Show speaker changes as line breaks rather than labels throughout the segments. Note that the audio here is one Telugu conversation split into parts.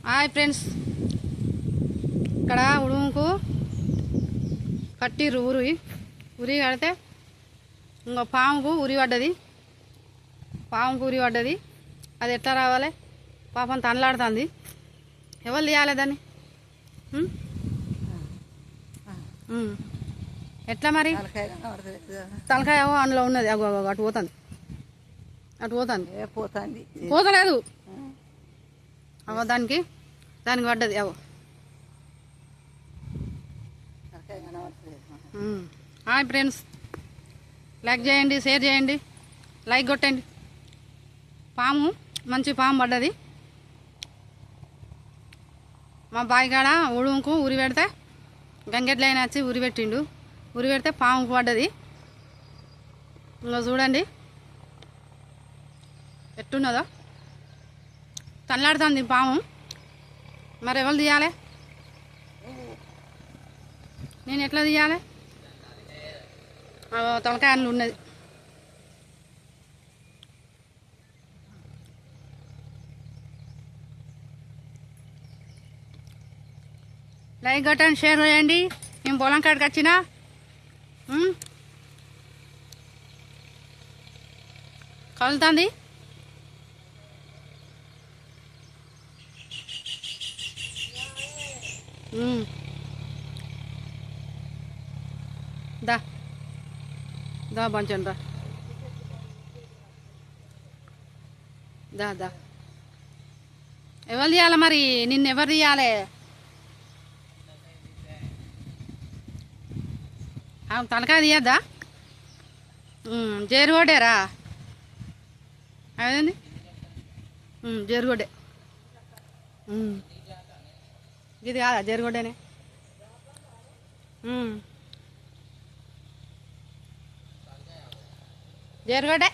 హాయ్ ఫ్రెండ్స్, ఇక్కడ ఉడుముకు కట్టిర్రు ఉరి కడితే ఇంకో పాముకు ఉరి పడ్డది. అది ఎట్లా రావాలి? పాపం తనలాడుతుంది. ఎవరు తీయాలి దాన్ని? ఎట్లా మరి? తలకాయ అందులో ఉన్నది, అటు పోతుంది. పోతలేదు దానికి పడ్డది. హాయ్ ఫ్రెండ్స్, లైక్ చేయండి, షేర్ చేయండి, లైక్ కొట్టండి. పాము, మంచి పాము పడ్డది. మా బాయికాడ ఉడుముకు ఉరి పెడితే గంగెట్లైన వచ్చి ఉరి పెట్టిండు. ఉరి పెడితే పాముకు పడ్డది. ఇంకా చూడండి ఎట్టున్నదో, తనలాడుతుంది పాము. మరి ఎవరు తీయాలి? నేను ఎట్లా తీయాలి? తలకాయలు ఉన్నది. లైక్ కొట్టండి, షేర్ చేయండి. మేము పొలం కాడికి వచ్చినా కలుతుంది. దా పంచండి, దా ఎవరు తీయాలి మరి? నిన్ను ఎవరు తీయాలి? తలకాయ తీయద్దా? జేరుగొడ్డేరా అదేంది? జేరుగొడ్డే. ఇది కాదా జేరుగొడ్డేనే? జేరుగొడ్డే.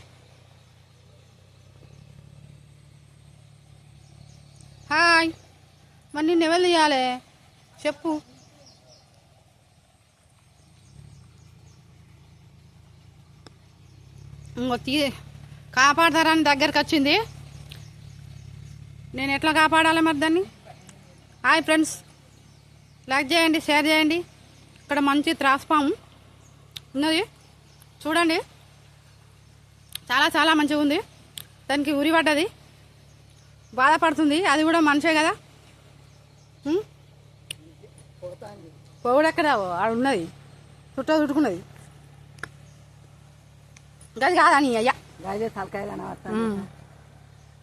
హాయ్, మరి నిన్ను ఎవరు తీయాలి చెప్పు? ఇంకో కాపాడతారని దగ్గరకు వచ్చింది. నేను ఎట్లా కాపాడాలి మరి దాన్ని? హాయ్ ఫ్రెండ్స్, లైక్ చేయండి, షేర్ చేయండి. ఇక్కడ మంచి త్రాసుపాము ఉన్నది చూడండి, చాలా మంచిగా ఉంది. దానికి ఉరి పడ్డది, బాధపడుతుంది. అది కూడా మనిషే కదా. పొగుడెక్కడ ఆడ ఉన్నది, చుట్టుకున్నది. గది కాదని అయ్యా,
తలకాయ కనబడుతుంది.